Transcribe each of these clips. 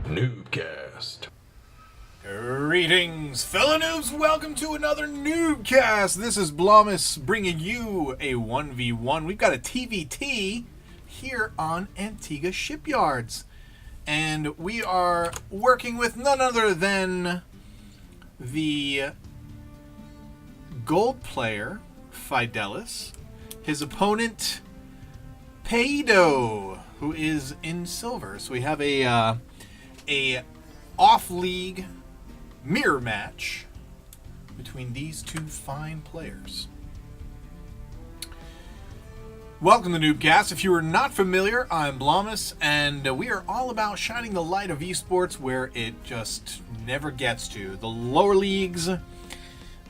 NuubCast. Greetings, fellow noobs! Welcome to another NuubCast! This is Blomus bringing you a 1v1. We've got a TvT here on Antigua Shipyards. And we are working with none other than the gold player, Fidelis, his opponent, Paido, who is in silver. So we have a off-league mirror match between these two fine players. Welcome to NuubCast. If you are not familiar, I'm Blomus, and we are all about shining the light of esports where it just never gets to. The lower leagues, the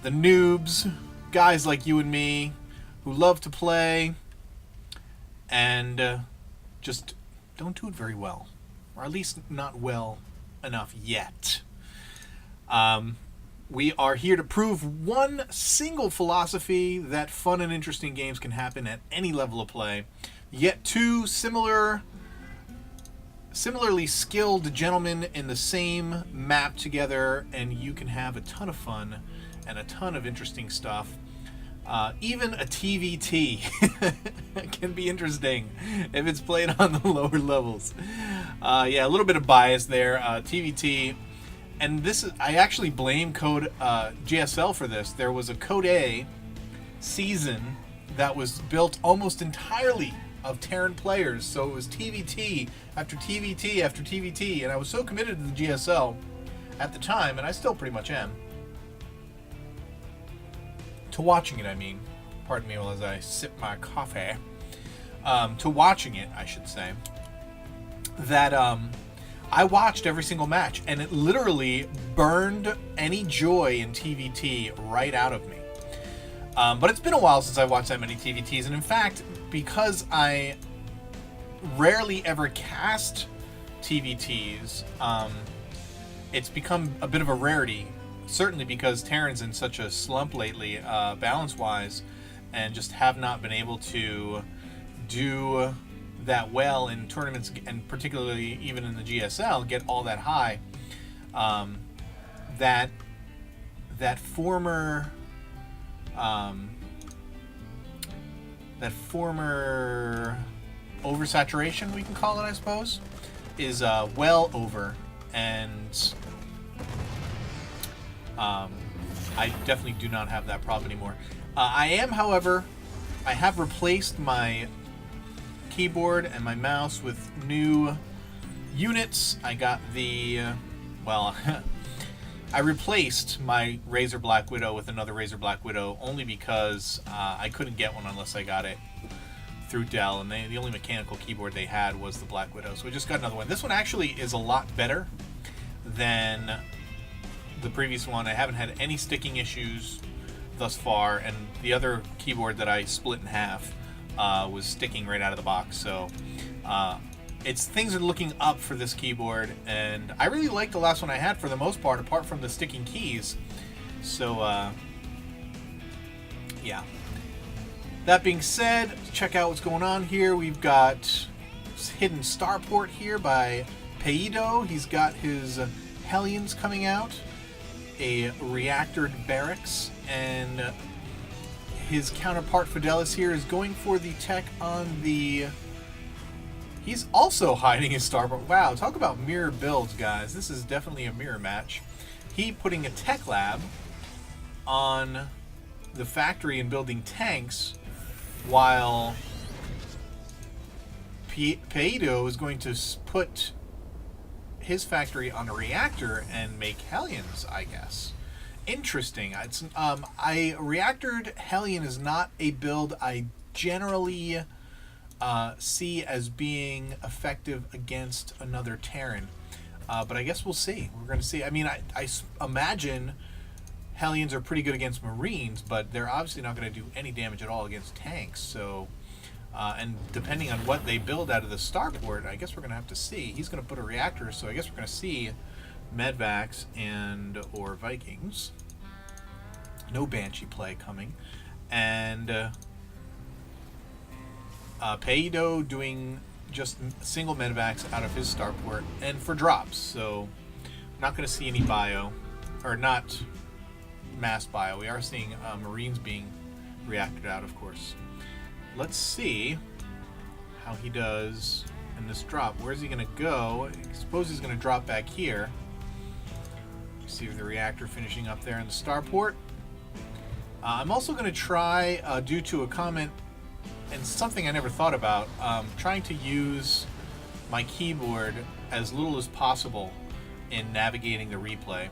noobs, guys like you and me who love to play and just don't do it very well, or at least not well enough yet. We are here to prove one single philosophy that fun and interesting games can happen at any level of play. Yet two similarly skilled gentlemen in the same map together, and you can have a ton of fun and a ton of interesting stuff. Even a TvT can be interesting if it's played on the lower levels. Yeah, a little bit of bias there. TvT. And this is, I actually blame Code GSL for this. There was a Code A season that was built almost entirely of Terran players. So it was TvT after TvT after TvT. And I was so committed to the GSL at the time, and I still pretty much am. To watching it, I mean. Pardon me while as I sip my coffee. To watching it, I should say. That, I watched every single match, and it literally burned any joy in TvT right out of me. But it's been a while since I watched that many TvTs, and in fact, because I rarely ever cast TvTs, it's become a bit of a rarity, certainly because Terran's in such a slump lately, balance-wise, and just have not been able to do that well in tournaments, and particularly even in the GSL, get all that high. That former oversaturation, we can call it, I suppose, is well over, and I definitely do not have that problem anymore. However, I have replaced my keyboard and my mouse with new units. I got the I replaced my Razer Black Widow with another Razer Black Widow only because I couldn't get one unless I got it through Dell, and the only mechanical keyboard they had was the Black Widow, so we just got another one. This one actually is a lot better than the previous one. I haven't had any sticking issues thus far, and the other keyboard that I split in half was sticking right out of the box. So things are looking up for this keyboard, and I really like the last one I had for the most part, apart from the sticking keys. So yeah. That being said, check out what's going on here. We've got hidden starport here by Paido. He's got his Hellions coming out, a reactored barracks, and his counterpart Fidelis here is going for the tech on the... He's also hiding his starport. Wow, talk about mirror builds, guys. This is definitely a mirror match. He putting a tech lab on the factory and building tanks, while Paido is going to put his factory on a reactor and make Hellions, I guess. Interesting. It's reactored Hellion is not a build I generally see as being effective against another Terran, but I guess we'll see. We're going to see. I mean, I imagine Hellions are pretty good against Marines, but they're obviously not going to do any damage at all against tanks. So, and depending on what they build out of the starport, I guess we're going to have to see. He's going to put a reactor, so I guess we're going to see Medvacs and or Vikings. No Banshee play coming, and Paido doing just single medevacs out of his starport and for drops. So not going to see any bio, or not mass bio. We are seeing Marines being reacted out, of course. Let's see how he does in this drop. Where's he going to go? I suppose he's going to drop back here. See the reactor finishing up there in the starport. I'm also going to try, due to a comment and something I never thought about, trying to use my keyboard as little as possible in navigating the replay.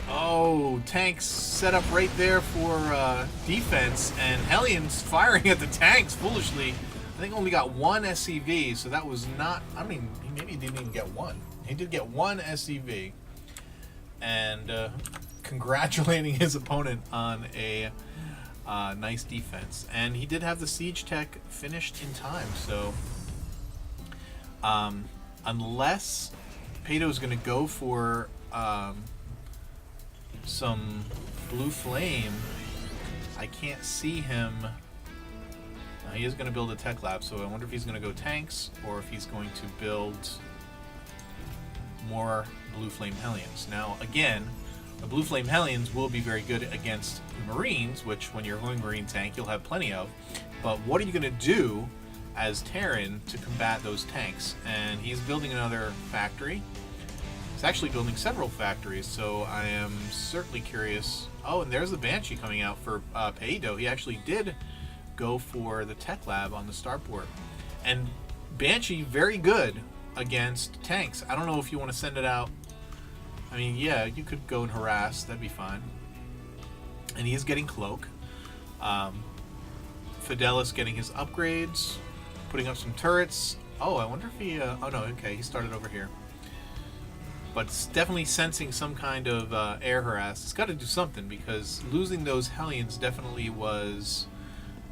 Oh, tanks set up right there for defense, and Hellions firing at the tanks foolishly. I think only got one SCV, so that was not... I mean, maybe he didn't even get one. He did get one SCV. And congratulating his opponent on a nice defense. And he did have the siege tech finished in time, so... unless Pato's going to go for some blue flame, I can't see him... he is going to build a tech lab, so I wonder if he's going to go tanks or if he's going to build more blue flame Hellions. Now, again, the blue flame Hellions will be very good against Marines, which when you're going Marine tank, you'll have plenty of. But what are you going to do as Terran to combat those tanks? And he's building another factory. He's actually building several factories, so I am certainly curious. Oh, and there's the Banshee coming out for Paido. He actually did go for the tech lab on the starport. And Banshee, very good against tanks. I don't know if you want to send it out. I mean, yeah, you could go and harass. That'd be fine. And he is getting Cloak. Fidelis getting his upgrades. Putting up some turrets. Oh, I wonder if he... oh, no, okay. He started over here. But it's definitely sensing some kind of air harass. It's got to do something, because losing those Hellions definitely was...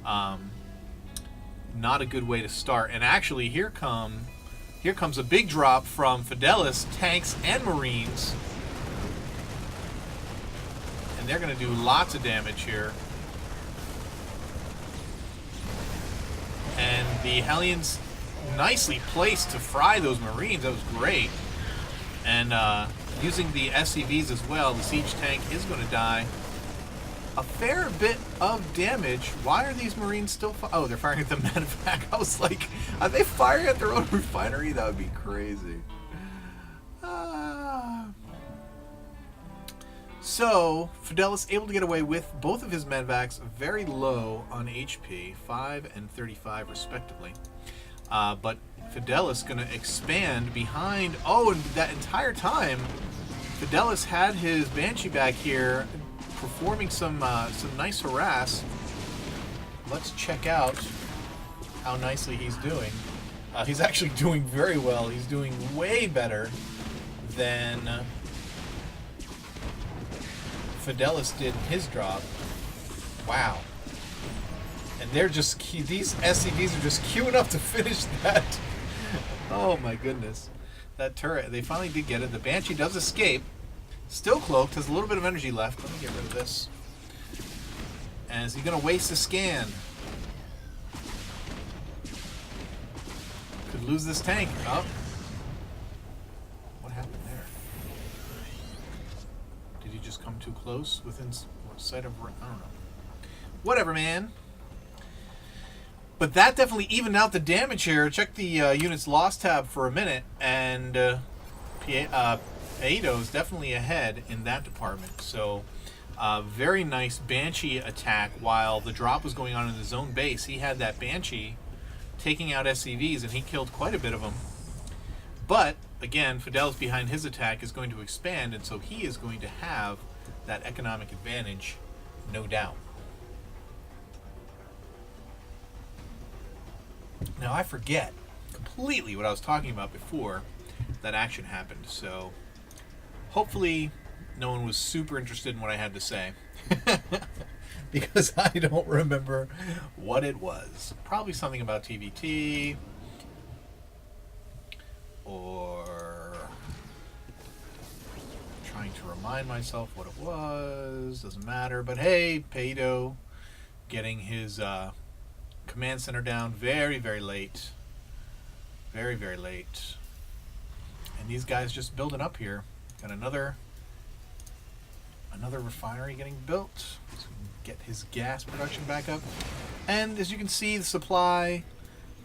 not a good way to start. And actually, here comes a big drop from Fidelis, tanks, and Marines. And they're going to do lots of damage here. And the Hellions nicely placed to fry those Marines. That was great. And using the SCVs as well, the siege tank is going to die a fair bit of damage. Why are these Marines still oh, they're firing at the medevac. I was like, are they firing at their own refinery? That would be crazy. So, Fidelis able to get away with both of his medevacs very low on HP, 5 and 35 respectively. But Fidelis going to expand behind... Oh, and that entire time, Fidelis had his Banshee back here performing some nice harass. Let's check out how nicely he's doing. He's actually doing very well. He's doing way better than Fidelis did in his drop. Wow. And they're just... these SCVs are just queuing up to finish that. Oh my goodness. That turret. They finally did get it. The Banshee does escape. Still cloaked, has a little bit of energy left. Let me get rid of this. And is he going to waste a scan? Could lose this tank. Oh. What happened there? Did he just come too close within sight of... I don't know. Whatever, man. But that definitely evened out the damage here. Check the units lost tab for a minute, and Paido is definitely ahead in that department. So, very nice Banshee attack while the drop was going on in his own base. He had that Banshee taking out SCVs, and he killed quite a bit of them. But, again, Fidelis behind his attack is going to expand, and so he is going to have that economic advantage, no doubt. Now, I forget completely what I was talking about before that action happened, so hopefully no one was super interested in what I had to say. Because I don't remember what it was. Probably something about TvT, or trying to remind myself what it was. Doesn't matter, but hey, Paido getting his command center down very, very late. Very, very late. And these guys just building up here. Got another refinery getting built. So we can get his gas production back up. And as you can see, the supply,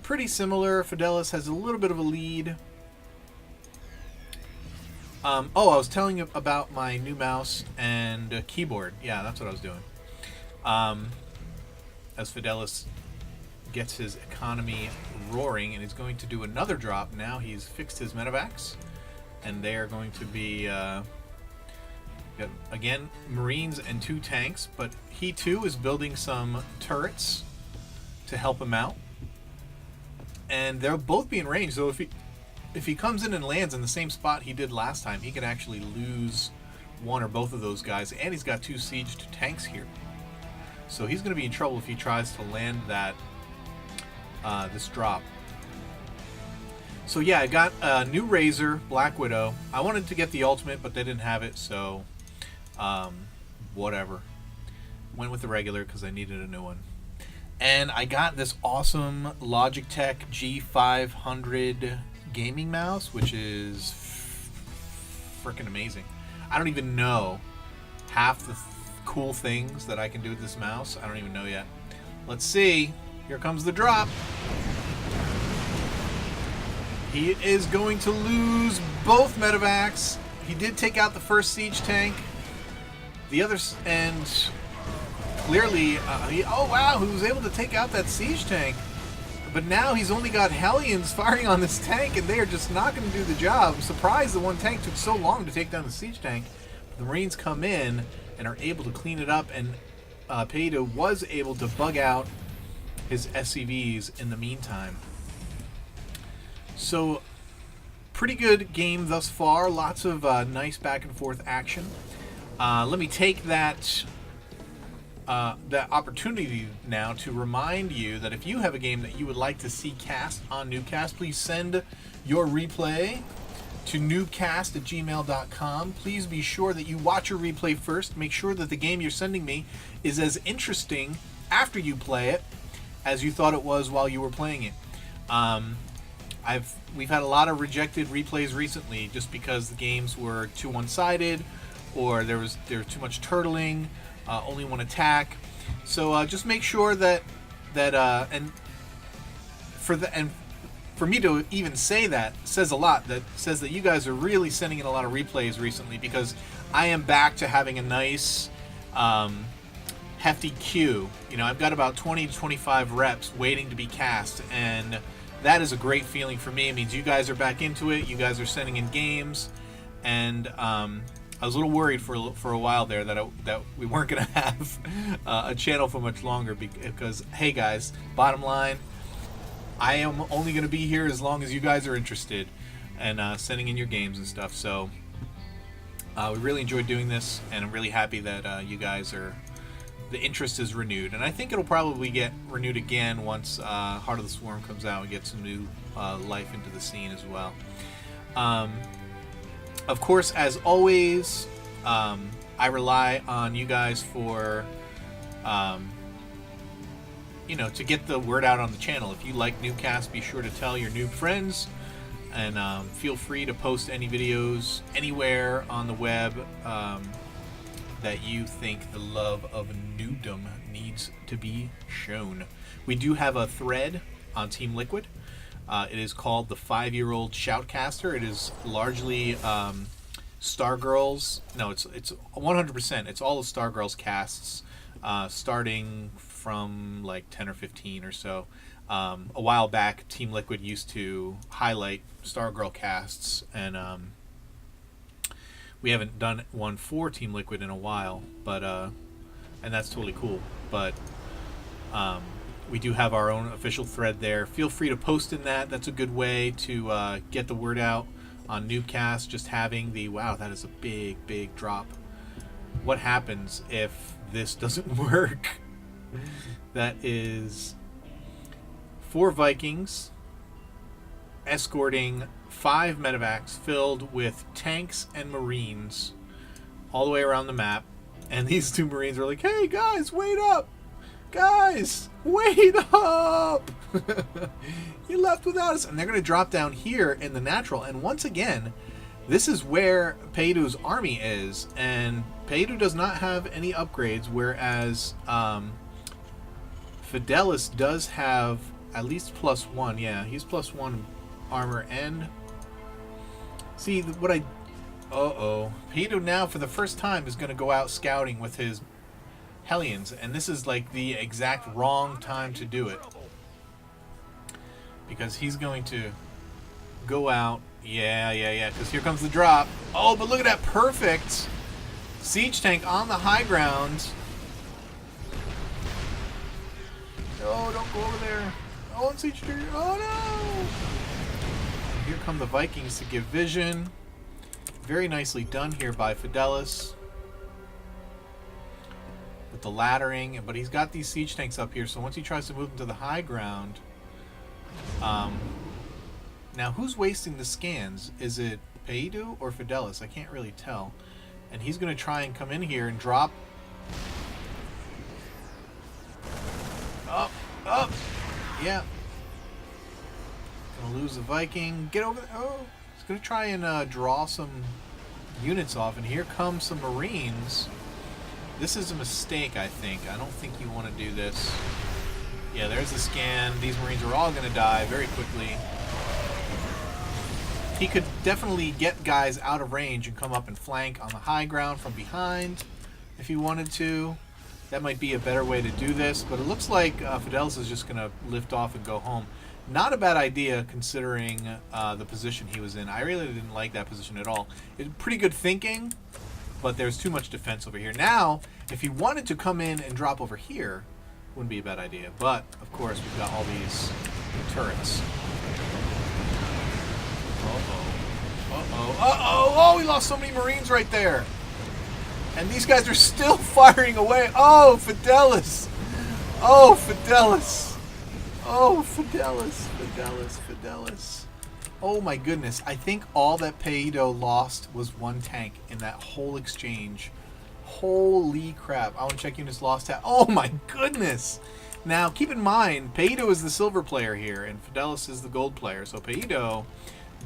pretty similar. Fidelis has a little bit of a lead. I was telling you about my new mouse and keyboard. Yeah, that's what I was doing. As Fidelis gets his economy roaring, and he's going to do another drop now. He's fixed his medevacs, and they are going to be, again, Marines and 2 tanks, but he too is building some turrets to help him out. And they'll both be in range, so if he comes in and lands in the same spot he did last time, he could actually lose one or both of those guys. And he's got 2 sieged tanks here. So he's going to be in trouble if he tries to land that this drop. So yeah, I got a new Razor, Black Widow. I wanted to get the ultimate, but they didn't have it, so whatever. Went with the regular because I needed a new one. And I got this awesome Logitech G500 gaming mouse, which is freaking amazing. I don't even know half the cool things that I can do with this mouse. I don't even know yet. Let's see. Here comes the drop. He is going to lose both medevacs. He did take out the first siege tank. The others, and clearly, oh wow, he was able to take out that siege tank. But now he's only got Hellions firing on this tank, and they are just not going to do the job. I'm surprised the one tank took so long to take down the siege tank. The Marines come in and are able to clean it up, and Peito was able to bug out his SCVs in the meantime. So, pretty good game thus far. Lots of nice back and forth action. Let me take that opportunity now to remind you that if you have a game that you would like to see cast on NuubCast, please send your replay to NuubCast@gmail.com. Please be sure that you watch your replay first. Make sure that the game you're sending me is as interesting after you play it as you thought it was while you were playing it. We've had a lot of rejected replays recently just because the games were too one-sided, or there was too much turtling. Only one attack. So just make sure that for me to even say that says a lot. That says that you guys are really sending in a lot of replays recently, because I am back to having a nice hefty queue. You know, I've got about 20 to 25 reps waiting to be cast, and that is a great feeling for me. It means you guys are back into it. You guys are sending in games, and I was a little worried for a while there that we weren't going to have a channel for much longer, because, hey guys, bottom line, I am only going to be here as long as you guys are interested and sending in your games and stuff. So we really enjoyed doing this, and I'm really happy that you guys the interest is renewed. And I think it'll probably get renewed again once Heart of the Swarm comes out and get some new life into the scene as well. Of course, as always, I rely on you guys for, to get the word out on the channel. If you like NuubCast, be sure to tell your noob friends, and feel free to post any videos anywhere on the web that you think the love of noobdom needs to be shown. We do have a thread on Team Liquid. It is called the 5-Year-Old Shoutcaster. It is largely Stargirls. No, it's 100%. It's all of Stargirls casts, starting from like 10 or 15 or so. A while back, Team Liquid used to highlight Stargirl casts, and we haven't done one for Team Liquid in a while, but and that's totally cool. But we do have our own official thread there. Feel free to post in that. That's a good way to get the word out on NuubCast. Just having the, wow, that is a big drop. What happens if this doesn't work? That is 4 Vikings escorting 5 medevacs filled with tanks and Marines all the way around the map. And these 2 Marines are like, hey guys, wait up! Guys, wait up! He left without us. And they're going to drop down here in the natural. And once again, this is where Peidu's army is. And Peidu does not have any upgrades, whereas Fidelis does have at least +1. Yeah, he's +1 armor. And see, what I... Uh-oh. Peidu now, for the first time, is going to go out scouting with his Hellions, and this is like the exact wrong time to do it, because he's going to go out. Yeah, because here comes the drop. Oh, but look at that perfect siege tank on the high ground. No, don't go over there. Oh, siege tank. Oh no! Here come the Vikings to give vision. Very nicely done here by Fidelis. With the laddering, but he's got these siege tanks up here, so once he tries to move them to the high ground, now who's wasting the scans? Is it Peidu or Fidelis? I can't really tell. And he's going to try and come in here and drop up, yeah. Gonna lose the Viking. Get over there. Oh, he's going to try and draw some units off, and here come some Marines. This is a mistake, I think. I don't think you want to do this. Yeah, there's the scan. These Marines are all going to die very quickly. He could definitely get guys out of range and come up and flank on the high ground from behind if he wanted to. That might be a better way to do this, but it looks like Fidelis is just going to lift off and go home. Not a bad idea considering the position he was in. I really didn't like that position at all. It's pretty good thinking, but there's too much defense over here. Now, if he wanted to come in and drop over here, wouldn't be a bad idea. But, of course, we've got all these turrets. Oh, we lost so many Marines right there. And these guys are still firing away. Oh, Fidelis. Oh, Fidelis. Oh, Fidelis. Oh my goodness, I think all that Peido lost was one tank in that whole exchange. Holy crap. I want to check units lost. Oh my goodness. Now, keep in mind, Peido is the silver player here, and Fidelis is the gold player. So Peido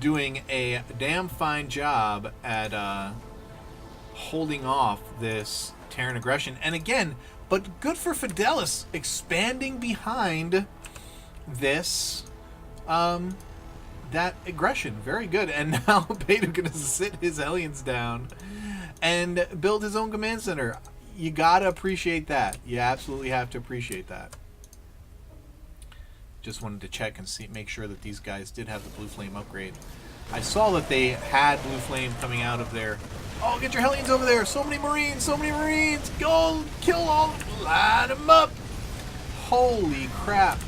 doing a damn fine job at holding off this Terran aggression. And again, but good for Fidelis expanding behind this that aggression. Very good. And now Peido gonna sit his Hellions down and build his own command center. You gotta appreciate that. You absolutely have to appreciate that. Just wanted to check and see, make sure that these guys did have the Blue Flame upgrade. I saw that they had Blue Flame coming out of there. Oh, get your Hellions over there. So many Marines, so many Marines. Go kill all, line them up. Holy crap.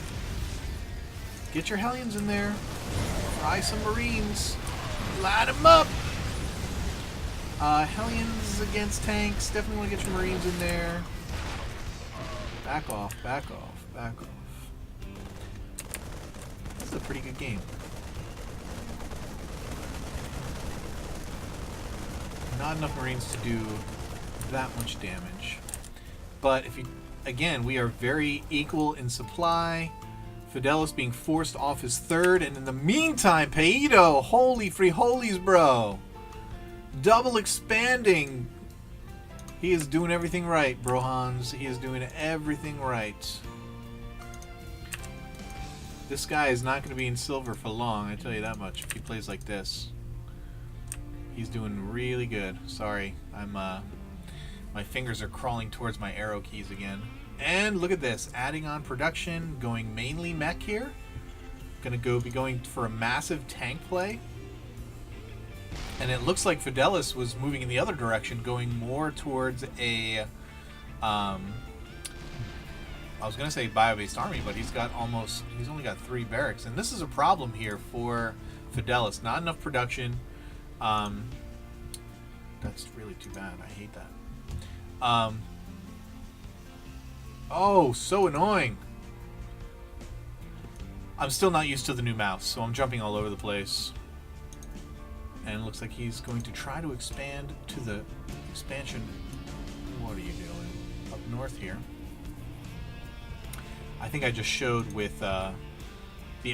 Get your Hellions in there. Fry some Marines. Line them up. Hellions against tanks. Definitely want to get your Marines in there. Back off, back off, back off. This is a pretty good game. Not enough Marines to do that much damage. But if you, again, we are very equal in supply. Fidelis being forced off his third, and in the meantime, Peido, holy free holies, bro. Double expanding. He is doing everything right, Brohans. He is doing everything right. This guy is not going to be in silver for long, I tell you that much, if he plays like this. He's doing really good. Sorry, my fingers are crawling towards my arrow keys again. And look at this, adding on production, going mainly mech here. Gonna be going for a massive tank play. And it looks like Fidelis was moving in the other direction, going more towards a I was gonna say bio-based army, but he's only got 3 barracks, and this is a problem here for Fidelis. Not enough production. That's really too bad. I hate that. Oh, so annoying. I'm still not used to the new mouse, so I'm jumping all over the place. And it looks like he's going to try to expand to the expansion. What are you doing? Up north here. I think I just showed with the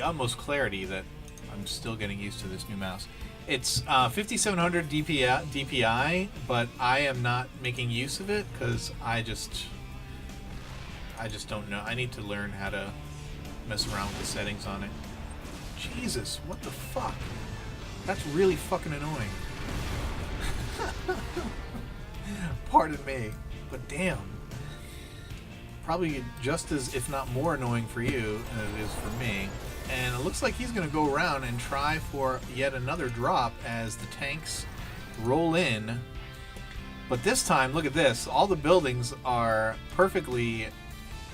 utmost clarity that I'm still getting used to this new mouse. It's 5700 DPI, but I am not making use of it because I just don't know. I need to learn how to mess around with the settings on it. Jesus, what the fuck? That's really fucking annoying. Pardon me, but damn. Probably just as, if not more annoying for you than it is for me. And it looks like he's going to go around and try for yet another drop as the tanks roll in. But this time, look at this. All the buildings are perfectly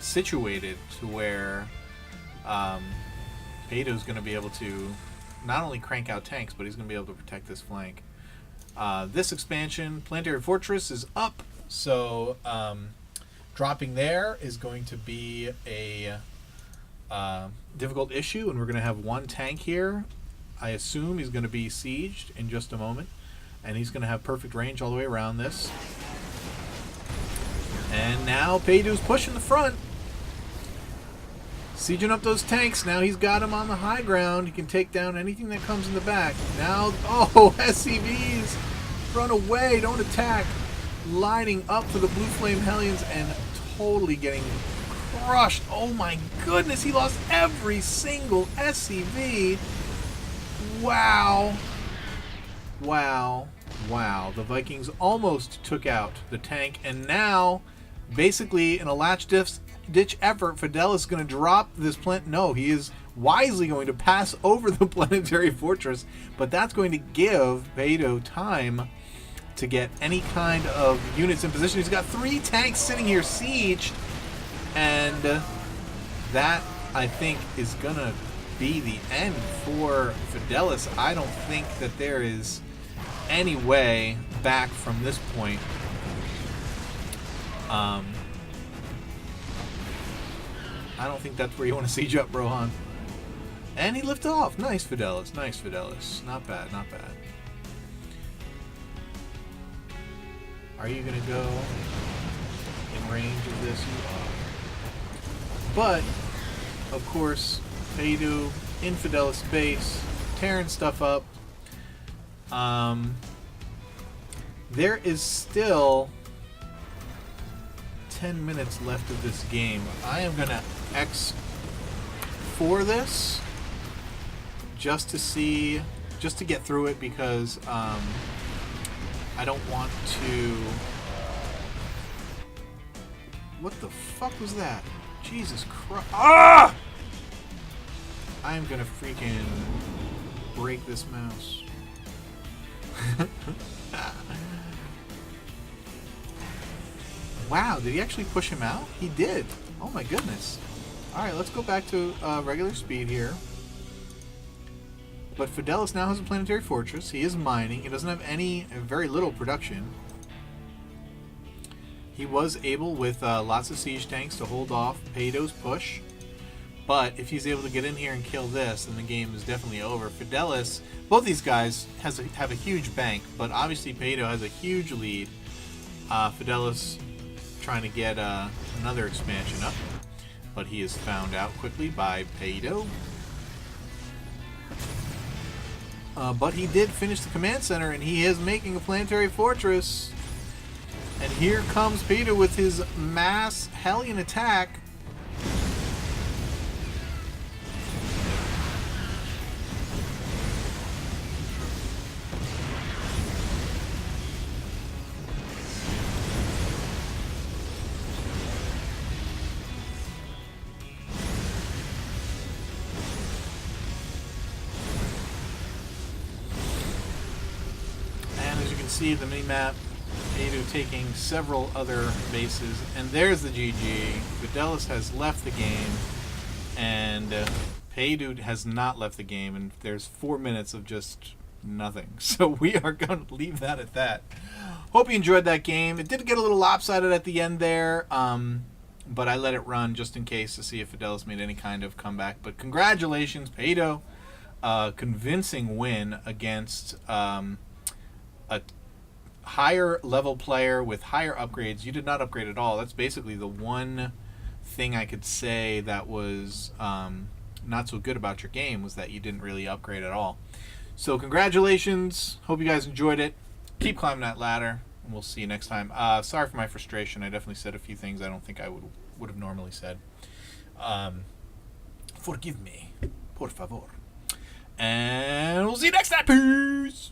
situated to where Beto's going to be able to not only crank out tanks, but he's going to be able to protect this flank. This expansion, Planetary Fortress, is up, so dropping there is going to be a difficult issue, and we're going to have one tank here. I assume he's going to be sieged in just a moment, and he's going to have perfect range all the way around this. And now Peidu's pushing the front, sieging up those tanks. Now he's got him on the high ground. He can take down anything that comes in the back. Now, oh, SCVs, run away, don't attack. Lining up for the Blue Flame Hellions and totally getting crushed. Oh my goodness, he lost every single SCV. Wow. Wow. Wow. The Vikings almost took out the tank, and now, basically, in a ditch effort, Fidelis is going to drop this plant. No, he is wisely going to pass over the Planetary Fortress, but that's going to give Beto time to get any kind of units in position. He's got 3 tanks sitting here sieged, and that, I think, is going to be the end for Fidelis. I don't think that there is any way back from this point. I don't think that's where you want to siege up, Brohan. And he lifted off. Nice, Fidelis. Nice, Fidelis. Not bad, not bad. Are you going to go in range of this? You are. But, of course, Beidu in Fidelis base, tearing stuff up. There is still 10 minutes left of this game. I am going to X4 this just to get through it, because I don't want to... What the fuck was that? Jesus Christ. Ah! I am going to freaking break this mouse. Wow, did he actually push him out? He did. Oh my goodness. Alright, let's go back to regular speed here. But Fidelis now has a Planetary Fortress. He is mining. He doesn't have very little production. He was able, with lots of siege tanks, to hold off Peido's push. But if he's able to get in here and kill this, then the game is definitely over. Fidelis, both these guys have a huge bank, but obviously Peido has a huge lead. Fidelis trying to get another expansion up, but he is found out quickly by Peido. But he did finish the command center, and he is making a Planetary Fortress. And here comes Peido with his mass Hellion attack. See the mini-map, Peido taking several other bases, and there's the GG. Fidelis has left the game, and Peido has not left the game, and there's 4 minutes of just nothing. So we are going to leave that at that. Hope you enjoyed that game. It did get a little lopsided at the end there, but I let it run just in case to see if Fidelis made any kind of comeback. But congratulations, Peido. Convincing win against a higher level player with higher upgrades. You did not upgrade at all. That's basically the one thing I could say that was not so good about your game was that you didn't really upgrade at all. So congratulations. Hope you guys enjoyed it. Keep climbing that ladder, and we'll see you next time. Sorry for my frustration. I definitely said a few things I don't think I would have normally said. Forgive me. Por favor. And we'll see you next time. Peace.